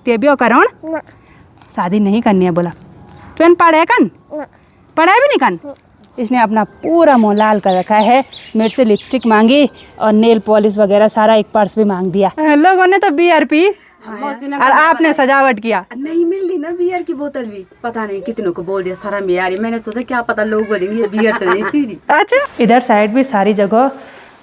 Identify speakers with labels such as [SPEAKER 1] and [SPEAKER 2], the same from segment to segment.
[SPEAKER 1] तेबियो करोण शादी नहीं करनी है बोला। तुम पढ़े कन पढ़ाई भी नहीं कन। इसने अपना पूरा मुँह लाल कर रखा है, मेरे से लिपस्टिक मांगी और नेल पॉलिश वगैरह सारा, एक पर्स भी मांग दिया। लोगों ने तो बियर पी और आपने सजावट किया।
[SPEAKER 2] नहीं मिली ना बियर की बोतल भी, पता नहीं कितनों को बोल दिया सारा मियारी। मैंने सोचा क्या पता लोग बोलेंगे ये बियर तो नहीं पी रही।
[SPEAKER 1] अच्छा, इधर साइड भी सारी जगह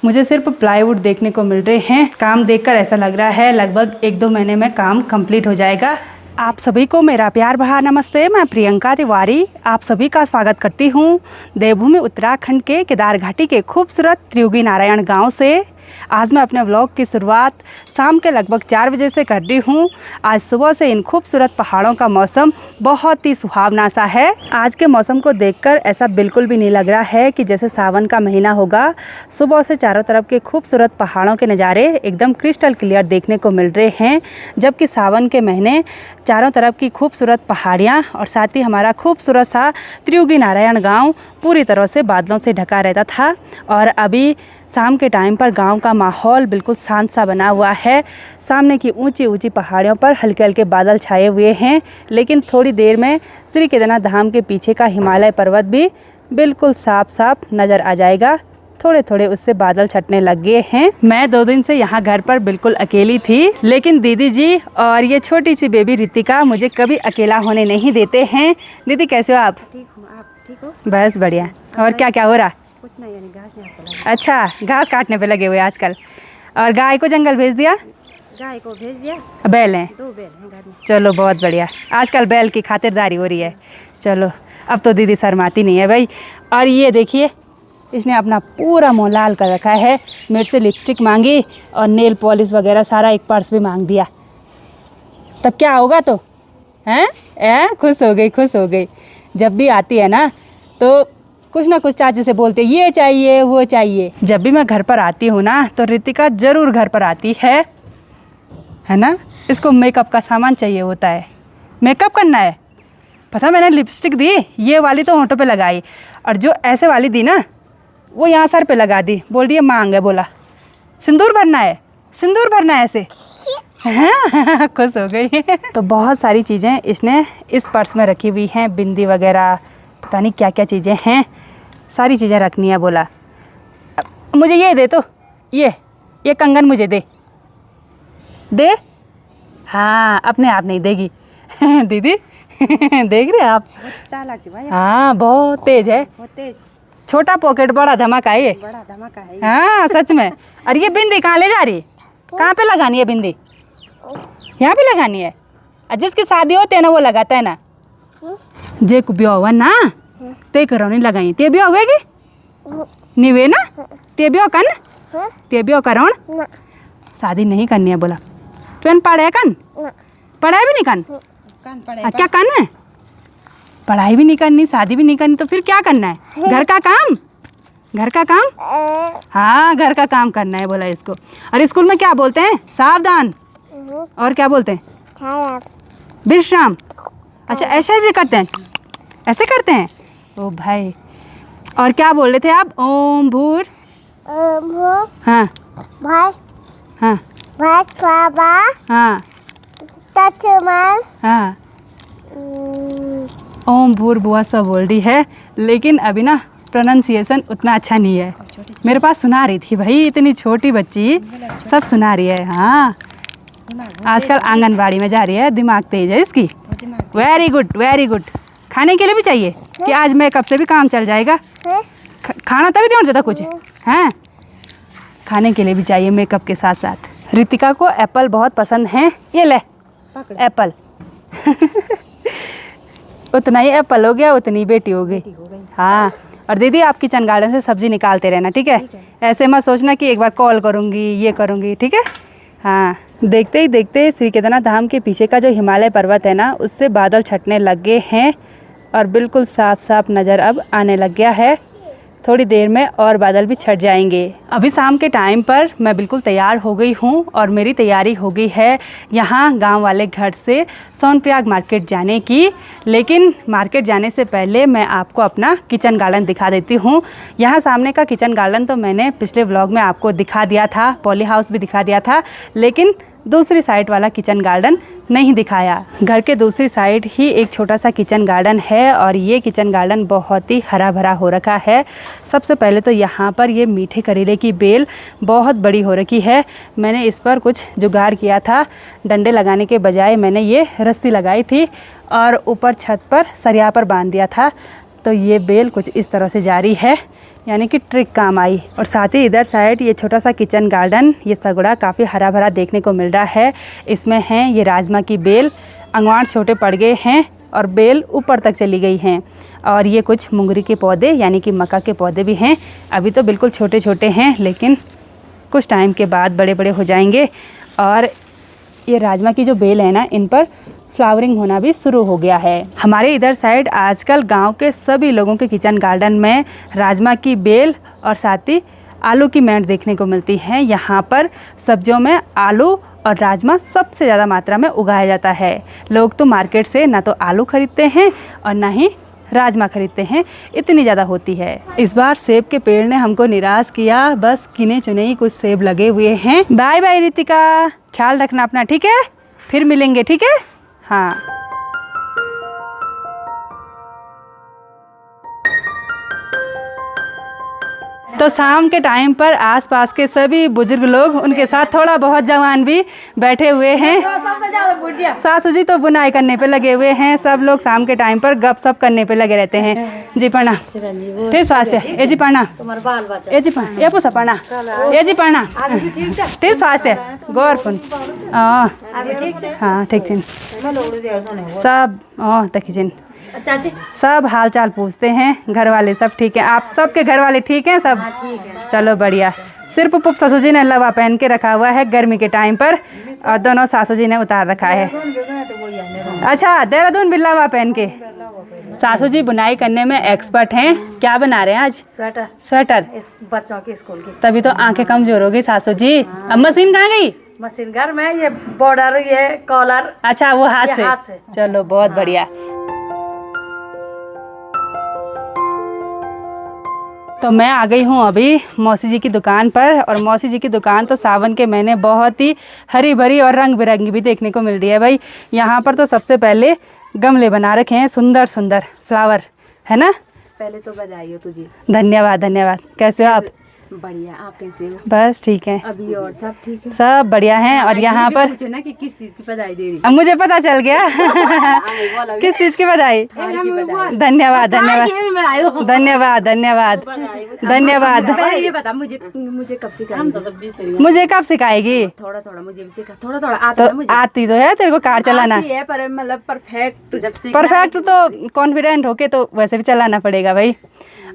[SPEAKER 1] मुझे सिर्फ प्लाईवुड देखने को मिल रहे हैं। काम देखकर ऐसा लग रहा है लगभग 1-2 महीने में काम कंप्लीट हो जाएगा। आप सभी को मेरा प्यार भरा नमस्ते। मैं प्रियंका तिवारी आप सभी का स्वागत करती हूँ देवभूमि उत्तराखंड के केदार घाटी के खूबसूरत त्रियुगी नारायण गांव से। आज मैं अपने व्लॉग की शुरुआत शाम के लगभग 4 बजे से कर रही हूँ। आज सुबह से इन खूबसूरत पहाड़ों का मौसम बहुत ही सुहावना सा है। आज के मौसम को देखकर ऐसा बिल्कुल भी नहीं लग रहा है कि जैसे सावन का महीना होगा। सुबह से चारों तरफ के खूबसूरत पहाड़ों के नज़ारे एकदम क्रिस्टल क्लियर देखने को मिल रहे हैं, जबकि सावन के महीने चारों तरफ की खूबसूरत पहाड़ियाँ और साथ ही हमारा खूबसूरत सा त्रियुगी नारायण गाँव पूरी तरह से बादलों से ढका रहता था। और अभी शाम के टाइम पर गांव का माहौल बिल्कुल शांत सा बना हुआ है। सामने की ऊंची ऊंची पहाड़ियों पर हल्के हल्के बादल छाए हुए हैं, लेकिन थोड़ी देर में श्री केदारनाथ धाम के पीछे का हिमालय पर्वत भी बिल्कुल साफ साफ नज़र आ जाएगा। थोड़े थोड़े उससे बादल छटने लग गए हैं। मैं 2 दिन से यहाँ घर पर बिल्कुल अकेली थी, लेकिन दीदी जी और ये छोटी सी बेबी रितिका मुझे कभी अकेला होने नहीं देते हैं। दीदी कैसे हो आप?
[SPEAKER 2] ठीक हूँ, आप ठीक हो?
[SPEAKER 1] बस बढ़िया। और क्या क्या हो रहा?
[SPEAKER 2] कुछ नहीं, यानी घास नहीं आपको लगा।
[SPEAKER 1] अच्छा, घास काटने पे लगे हुए आजकल। और गाय को जंगल भेज दिया?
[SPEAKER 2] गाय को भेज दिया।
[SPEAKER 1] बैल हैं?
[SPEAKER 2] 2 बैल हैं घर में।
[SPEAKER 1] चलो बहुत बढ़िया, आजकल बैल की खातिरदारी हो रही है। चलो अब तो दीदी शर्माती नहीं है भाई। और ये देखिए, इसने अपना पूरा मुँह लाल कर रखा है, मेरे से लिपस्टिक मांगी और नेल पॉलिश वगैरह सारा, एक पर्स भी मांग दिया। तब क्या होगा तो हैं? खुश हो गई, खुश हो गई। जब भी आती है ना तो कुछ ना कुछ चाची से बोलते ये चाहिए वो चाहिए। जब भी मैं घर पर आती हूँ ना तो रितिका ज़रूर घर पर आती है ना। इसको मेकअप का सामान चाहिए होता है, मेकअप करना है। पता मैंने लिपस्टिक दी, ये वाली तो होंठों पे लगाई, और जो ऐसे वाली दी ना वो यहाँ सर पे लगा दी। बोल रही है मांग है, बोला सिंदूर भरना है, सिंदूर भरना है ऐसे। हाँ खुश हो गई। तो बहुत सारी चीज़ें इसने इस पर्स में रखी हुई हैं, बिंदी वगैरह, पता नहीं क्या क्या चीज़ें हैं, सारी चीज़ें रखनी है। बोला मुझे ये दे, तो ये कंगन मुझे दे। हाँ अपने आप नहीं देगी। दीदी देख रहे आप?
[SPEAKER 2] चालाक जी भाई।
[SPEAKER 1] हाँ बहुत तेज है,
[SPEAKER 2] बहुत तेज।
[SPEAKER 1] छोटा पॉकेट बड़ा धमाका है ये।
[SPEAKER 2] बड़ा धमाका है।
[SPEAKER 1] हाँ सच में। और ये बिंदी कहाँ ले जा रही है? कहाँ पे लगानी है बिंदी? यहाँ पे लगानी है। और जिसकी शादी होती है ना वो लगाता है ना। जे को ब्याह हुआ ना ते करो नहीं लगाई, ते ब्याह हुएगी नहीं वे ना, ते ब्याह कन, ते ब्याह करो शादी नहीं करनी है बोला। तुम पढ़े कन पढ़ाई भी नहीं कन। क्या करना है? पढ़ाई भी नहीं करनी, शादी भी नहीं करनी, तो फिर क्या करना है? घर का काम, घर का काम। हाँ घर का काम करना है बोला इसको। और स्कूल में क्या बोलते हैं? सावधान। और क्या बोलते हैं? विश्राम। अच्छा ऐसे भी करते हैं, ऐसे करते हैं? ओ भाई। और क्या बोल रहे थे आप? ओम भूर। हाँ
[SPEAKER 3] भाई
[SPEAKER 1] हाँ
[SPEAKER 3] भाई बाबा
[SPEAKER 1] हाँ
[SPEAKER 3] तचमल।
[SPEAKER 1] हाँ ओम भूर बुआ सब बोल रही है, लेकिन अभी ना प्रोनाउंसिएशन उतना अच्छा नहीं है। मेरे पास सुना रही थी भाई, इतनी छोटी बच्ची सब सुना रही है। हाँ आजकल आंगनबाड़ी में जा रही है, दिमाग तेज है इसकी। Very good very good. खाने के लिए भी चाहिए कि आज मेकअप से भी काम चल जाएगा? खाना तभी तो देता कुछ हैं, खाने के लिए भी चाहिए मेकअप के साथ साथ। रितिका को एप्पल बहुत पसंद है, ये ले एप्पल। उतना ही एप्पल हो गया, उतनी बेटी हो गई। हाँ और दीदी आप किचन गार्डन से सब्जी निकालते रहना, ठीक है? ऐसे मत सोचना कि एक बार कॉल करूँगी ये करूँगी, ठीक है? हाँ देखते ही देखते श्री केदारनाथ धाम के पीछे का जो हिमालय पर्वत है ना उससे बादल छटने लग गए हैं और बिल्कुल साफ साफ नज़र अब आने लग गया है। थोड़ी देर में और बादल भी छट जाएंगे। अभी शाम के टाइम पर मैं बिल्कुल तैयार हो गई हूँ और मेरी तैयारी हो गई है यहाँ गांव वाले घर से सोनप्रयाग मार्केट जाने की। लेकिन मार्केट जाने से पहले मैं आपको अपना किचन गार्डन दिखा देती हूँ। यहाँ सामने का किचन गार्डन तो मैंने पिछले व्लॉग में आपको दिखा दिया था, पॉली हाउस भी दिखा दिया था, लेकिन दूसरी साइड वाला किचन गार्डन नहीं दिखाया। घर के दूसरी साइड ही एक छोटा सा किचन गार्डन है और ये किचन गार्डन बहुत ही हरा भरा हो रखा है। सबसे पहले तो यहाँ पर ये मीठे करेले की बेल बहुत बड़ी हो रखी है। मैंने इस पर कुछ जुगाड़ किया था, डंडे लगाने के बजाय मैंने ये रस्सी लगाई थी और ऊपर छत पर सरिया पर बांध दिया था। तो ये बेल कुछ इस तरह से जारी है, यानी कि ट्रिक काम आई। और साथ ही इधर साइड ये छोटा सा किचन गार्डन, ये सगड़ा काफ़ी हरा भरा देखने को मिल रहा है। इसमें हैं ये राजमा की बेल, अंगवार छोटे पड़ गए हैं और बेल ऊपर तक चली गई हैं। और ये कुछ मुंगरी के पौधे यानी कि मक्का के पौधे भी हैं। अभी तो बिल्कुल छोटे छोटे हैं, लेकिन कुछ टाइम के बाद बड़े बड़े हो जाएंगे। और ये राजमा की जो बेल है ना, इन पर फ्लावरिंग होना भी शुरू हो गया है। हमारे इधर साइड आजकल गांव के सभी लोगों के किचन गार्डन में राजमा की बेल और साथ ही आलू की मैट देखने को मिलती है। यहाँ पर सब्जियों में आलू और राजमा सबसे ज़्यादा मात्रा में उगाया जाता है। लोग तो मार्केट से ना तो आलू खरीदते हैं और ना ही राजमा खरीदते हैं, इतनी ज़्यादा होती है। इस बार सेब के पेड़ ने हमको निराश किया, बस गिने चुने ही कुछ सेब लगे हुए हैं। बाय बाय रितिका, ख्याल रखना अपना, ठीक है? फिर मिलेंगे, ठीक है? हाँ। तो शाम के टाइम पर आसपास के सभी बुजुर्ग लोग, उनके साथ थोड़ा बहुत जवान भी बैठे हुए हैं। सासू जी तो बुनाई करने पे लगे हुए हैं। सब लोग शाम के टाइम पर गपशप करने पे लगे रहते हैं। जी प्रणाम। ठीक स्वास्थ्य। ए जी प्रणाम। ए जी प्रणाम। ये पूछा प्रणाम। ए जी प्रणाम। ठीक स्वास्थ्य। गौर पुन। हाँ ठीक चिन। सब तकी चिन। सब हाल चाल पूछते हैं। घर वाले सब ठीक है? आप सबके घर वाले ठीक हैं सब? चलो बढ़िया। सिर्फ पुप सासू जी ने लवा पहन के रखा हुआ है गर्मी के टाइम पर, और दोनों सासू जी ने उतार रखा है। अच्छा, देहरादून भी लवा पहन के। सासू जी बुनाई करने में एक्सपर्ट हैं। क्या बना रहे हैं आज? स्वेटर। स्वेटर
[SPEAKER 4] बच्चों के स्कूल की।
[SPEAKER 1] तभी तो आंखें कमजोर हो गई सासू जी। अब मशीन कहाँ गई?
[SPEAKER 4] मशीन घर में, ये बॉर्डर, ये कॉलर।
[SPEAKER 1] अच्छा, वो हाथ से। चलो बहुत बढ़िया। तो मैं आ गई हूँ अभी मौसी जी की दुकान पर, और मौसी जी की दुकान तो सावन के महीने बहुत ही हरी भरी और रंग बिरंगी भी देखने को मिल रही है भाई। यहाँ पर तो सबसे पहले गमले बना रखे हैं, सुंदर सुंदर फ्लावर, है ना?
[SPEAKER 2] पहले तो बधाई हो तुझे।
[SPEAKER 1] धन्यवाद धन्यवाद। कैसे हो आप?
[SPEAKER 2] बढ़िया, आप कैसे हो?
[SPEAKER 1] बस ठीक है।
[SPEAKER 2] अभी और सब ठीक है?
[SPEAKER 1] सब बढ़िया हैं। और यहाँ पर
[SPEAKER 2] पूछो ना कि किस चीज की बधाई दे रही?
[SPEAKER 1] अब मुझे पता चल गया। किस चीज की बधाई? धन्यवाद धन्यवाद धन्यवाद धन्यवाद धन्यवाद।
[SPEAKER 2] पहले ये बता, मुझे कब सिखाएगी?
[SPEAKER 1] मुझे कब सिखाएगी?
[SPEAKER 2] थोड़ा थोड़ा मुझे भी सिखा, थोड़ा थोड़ा आता है मुझे।
[SPEAKER 1] आती तो है तेरे को कार चलाना
[SPEAKER 2] है, पर मतलब परफेक्ट जब से
[SPEAKER 1] परफेक्ट तो कॉन्फिडेंट होके तो वैसे भी चलाना पड़ेगा भाई।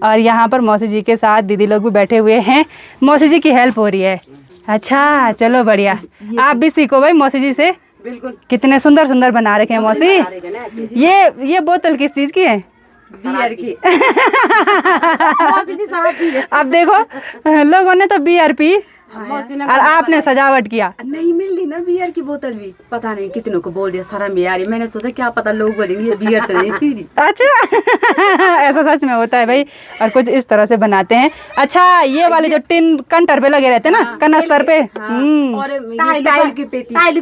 [SPEAKER 1] और यहाँ पर मौसी जी के साथ दीदी लोग भी बैठे हुए हैं, मौसी जी की हेल्प हो रही है। अच्छा चलो बढ़िया, आप भी सीखो भाई मौसी जी से।
[SPEAKER 2] बिल्कुल।
[SPEAKER 1] कितने सुंदर सुंदर बना रखे हैं मौसी। ये बोतल किस चीज की है?
[SPEAKER 2] बियर की।
[SPEAKER 1] अब देखो लोगों ने तो बियर पी और आपने सजावट किया।
[SPEAKER 2] नहीं मिल रही ना बियर की बोतल भी, पता नहीं कितनों को बोल दिया सारा में यार। मैंने सोचा क्या पता लोग बोलेंगे ये बियर तो नहीं पी रही।
[SPEAKER 1] अच्छा ऐसा सच में होता है भाई। और कुछ इस तरह से बनाते हैं। अच्छा, ये वाले जो टिन कंटर पे लगे रहते हैं ना, कनस्तर पे।
[SPEAKER 2] और टाइल की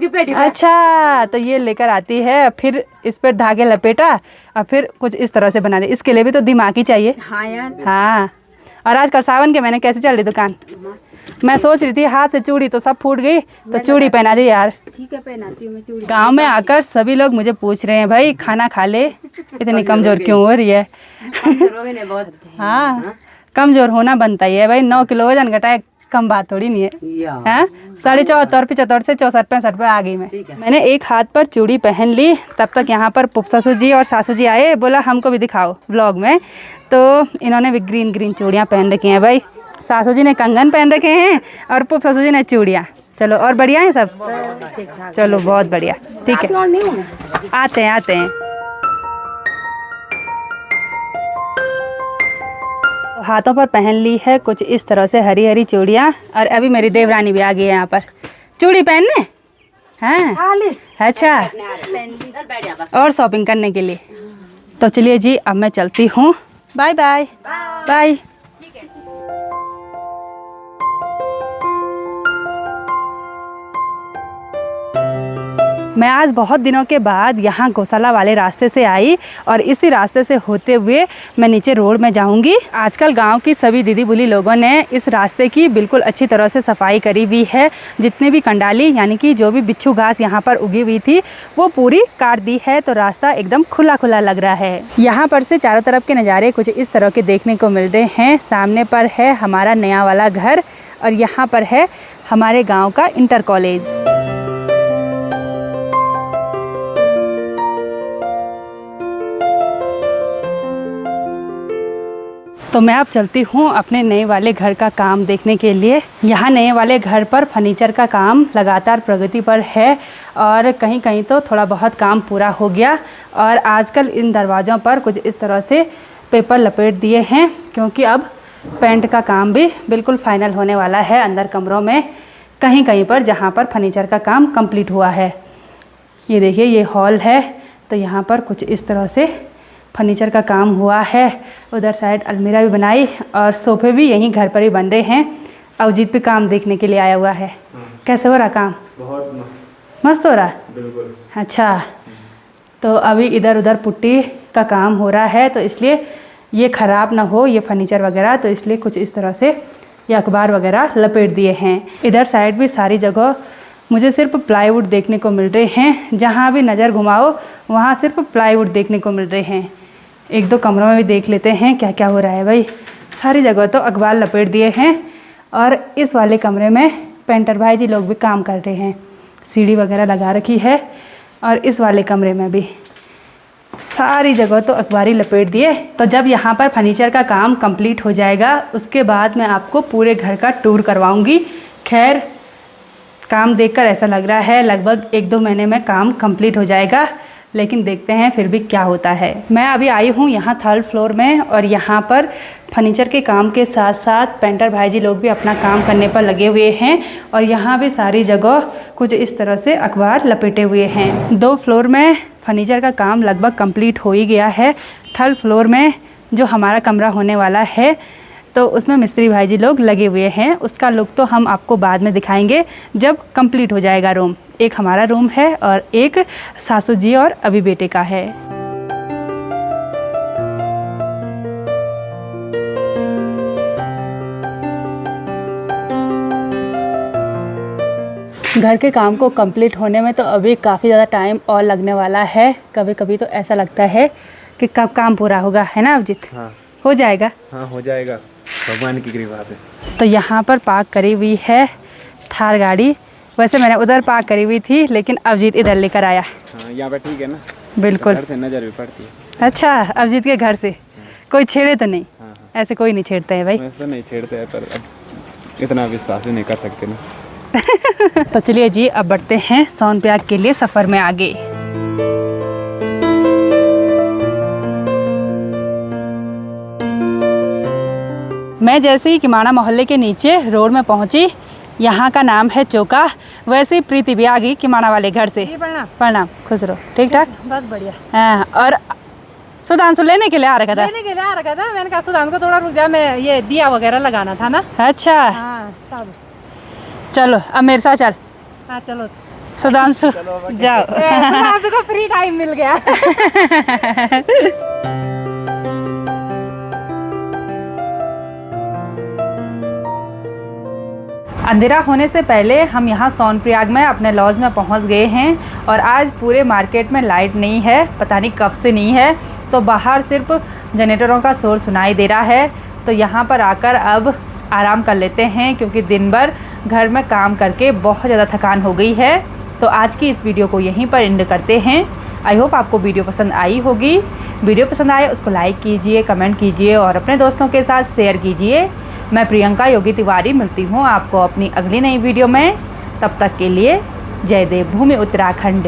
[SPEAKER 2] पेटी।
[SPEAKER 1] अच्छा, तो ये लेकर आती है, फिर इस पर धागे लपेटा और फिर कुछ इस तरह से बना दे। इसके लिए भी तो दिमाग ही चाहिए।
[SPEAKER 2] हाँ यार।
[SPEAKER 1] हाँ। और आजकल सावन के महीने कैसे चल रही दुकान? मैं सोच रही थी हाथ से चूड़ी तो सब फूट गई, तो चूड़ी पहना दी यार।
[SPEAKER 2] ठीक है, पहनाती हूँ मैं चूड़ी।
[SPEAKER 1] गांव में आकर सभी लोग मुझे पूछ रहे हैं, भाई खाना खा ले, इतनी कमजोर क्यों हो रही है? हाँ, कमजोर होना बनता ही है भाई। 9 किलो वजन घटाए कम बात थोड़ी नहीं है। हैं 74, 75 से 64, 65 पे आ गई मैंने एक हाथ पर चूड़ी पहन ली। तब तक यहाँ पर पुप ससुर जी और सासू जी आए, बोला हमको भी दिखाओ व्लॉग में। तो इन्होंने भी ग्रीन ग्रीन चूड़ियाँ पहन रखी हैं भाई। सासू जी ने कंगन पहन रखे हैं और पुप ससुर जी ने चूड़ियाँ। चलो और बढ़िया है सब? चलो बहुत बढ़िया, ठीक है। आते हैं। हाथों पर पहन ली है कुछ इस तरह से हरी हरी चूड़ियाँ। और अभी मेरी देवरानी भी आ गई है यहाँ पर चूड़ी पहनने। हाँ अच्छा, और शॉपिंग करने के लिए। तो चलिए जी, अब मैं चलती हूँ। Bye bye bye. मैं आज बहुत दिनों के बाद यहाँ गौशाला वाले रास्ते से आई और इसी रास्ते से होते हुए मैं नीचे रोड में जाऊँगी। आजकल गांव की सभी दीदी बुली लोगों ने इस रास्ते की बिल्कुल अच्छी तरह से सफाई करी हुई है। जितने भी कंडाली यानी कि जो भी बिच्छू घास यहाँ पर उगी हुई थी वो पूरी काट दी है, तो रास्ता एकदम खुला खुला लग रहा है। यहाँ पर से चारों तरफ के नज़ारे कुछ इस तरह के देखने को मिल रहे हैं। सामने पर है हमारा नया वाला घर और यहाँ पर है हमारे गाँव का इंटर कॉलेज। तो मैं अब चलती हूँ अपने नए वाले घर का काम देखने के लिए। यहाँ नए वाले घर पर फर्नीचर का काम लगातार प्रगति पर है और कहीं कहीं तो थोड़ा बहुत काम पूरा हो गया। और आजकल इन दरवाज़ों पर कुछ इस तरह से पेपर लपेट दिए हैं क्योंकि अब पेंट का काम भी बिल्कुल फाइनल होने वाला है अंदर कमरों में, कहीं कहीं पर जहाँ पर फर्नीचर का काम कंप्लीट हुआ है। ये देखिए ये हॉल है, तो यहाँ पर कुछ इस तरह से फर्नीचर का काम हुआ है। उधर साइड अलमीरा भी बनाई और सोफे भी यहीं घर पर ही बन रहे हैं। अवजीत भी काम देखने के लिए आया हुआ है। कैसे हो रहा काम?
[SPEAKER 5] बहुत मस्त
[SPEAKER 1] मस्त हो रहा?
[SPEAKER 5] बिल्कुल।
[SPEAKER 1] अच्छा, तो अभी इधर उधर पुट्टी का काम हो रहा है, तो इसलिए ये ख़राब ना हो ये फर्नीचर वगैरह, तो इसलिए कुछ इस तरह से ये अखबार वगैरह लपेट दिए हैं। इधर साइड भी सारी जगह मुझे सिर्फ प्लाईवुड देखने को मिल रहे हैं। जहाँ भी नज़र घुमाओ वहाँ सिर्फ प्लाईवुड देखने को मिल रहे हैं। एक दो कमरों में भी देख लेते हैं क्या क्या हो रहा है। भाई सारी जगह तो अखबार लपेट दिए हैं और इस वाले कमरे में पेंटर भाई जी लोग भी काम कर रहे हैं। सीढ़ी वगैरह लगा रखी है और इस वाले कमरे में भी सारी जगह तो अखबार ही लपेट दिए। तो जब यहाँ पर फर्नीचर का काम कंप्लीट हो जाएगा उसके बाद मैं आपको पूरे घर का टूर करवाऊँगी। खैर काम देखकर ऐसा लग रहा है लगभग 1-2 महीने में काम कंप्लीट हो जाएगा, लेकिन देखते हैं फिर भी क्या होता है। मैं अभी आई हूँ यहाँ 3rd फ्लोर में और यहाँ पर फर्नीचर के काम के साथ साथ पेंटर भाई जी लोग भी अपना काम करने पर लगे हुए हैं और यहाँ भी सारी जगह कुछ इस तरह से अखबार लपेटे हुए हैं। 2 फ्लोर में फर्नीचर का काम लगभग कंप्लीट हो ही गया है। 3rd फ्लोर में जो हमारा कमरा होने वाला है तो उसमें मिस्त्री भाई जी लोग लगे हुए हैं। उसका लुक तो हम आपको बाद में दिखाएंगे जब कंप्लीट हो जाएगा रूम। एक हमारा रूम है और एक सासू जी और अभी बेटे का है। घर के काम को कंप्लीट होने में तो अभी काफ़ी ज़्यादा टाइम और लगने वाला है। कभी कभी तो ऐसा लगता है कि कब काम पूरा होगा, है ना अभिजीत?
[SPEAKER 5] हाँ
[SPEAKER 1] हो जाएगा।
[SPEAKER 5] हाँ हो जाएगा भगवान की कृपा से।
[SPEAKER 1] तो यहाँ पर पार्क करी हुई है थार गाड़ी। वैसे मैंने उधर पार्क करी हुई थी लेकिन अभिजीत इधर लेकर आया।
[SPEAKER 5] हाँ यहाँ पे ठीक है ना,
[SPEAKER 1] बिल्कुल
[SPEAKER 5] घर से नज़र भी पड़ती है।
[SPEAKER 1] अच्छा, अभिजीत के घर से कोई छेड़े तो नहीं?
[SPEAKER 5] हाँ हाँ
[SPEAKER 1] ऐसे कोई नहीं छेड़ते हैं भाई।
[SPEAKER 5] वैसे नहीं छेड़ते हैं पर अब इतना विश्वास भी नहीं कर सकते ना।
[SPEAKER 1] तो चलिए जी अब बढ़ते हैं सोनप्रयाग के लिए सफ़र में आगे। मैं जैसे ही किमाना मोहल्ले के नीचे रोड में पहुंची, यहाँ का नाम है चौका। वैसे ही प्रीति भी आ गई किमाना वाले घर से। प्रणाम, खुश रहो। ठीक ठाक?
[SPEAKER 4] बस बढ़िया।
[SPEAKER 1] हाँ, और सुधांशु लेने के लिए आ रखा था?
[SPEAKER 4] लेने के लिए आ रखा था। मैंने कहा सुधांशु को थोड़ा रुक जा, मैं ये दिया वगैरह लगाना था ना।
[SPEAKER 1] अच्छा
[SPEAKER 4] हाँ तब।
[SPEAKER 1] चलो अब मेरे साथ चल।
[SPEAKER 4] हाँ चलो
[SPEAKER 1] सुधांशु जाओ।
[SPEAKER 4] सुधांशु को फ्री टाइम मिल गया।
[SPEAKER 1] अंधेरा होने से पहले हम यहाँ सोनप्रयाग में अपने लॉज में पहुँच गए हैं और आज पूरे मार्केट में लाइट नहीं है, पता नहीं कब से नहीं है। तो बाहर सिर्फ जनरेटरों का शोर सुनाई दे रहा है। तो यहाँ पर आकर अब आराम कर लेते हैं क्योंकि दिन भर घर में काम करके बहुत ज़्यादा थकान हो गई है। तो आज की इस वीडियो को यहीं पर एंड करते हैं। आई होप आपको वीडियो पसंद आई होगी। वीडियो पसंद आए उसको लाइक कीजिए, कमेंट कीजिए और अपने दोस्तों के साथ शेयर कीजिए। मैं प्रियंका योगी तिवारी मिलती हूँ आपको अपनी अगली नई वीडियो में। तब तक के लिए जय देवभूमि उत्तराखंड।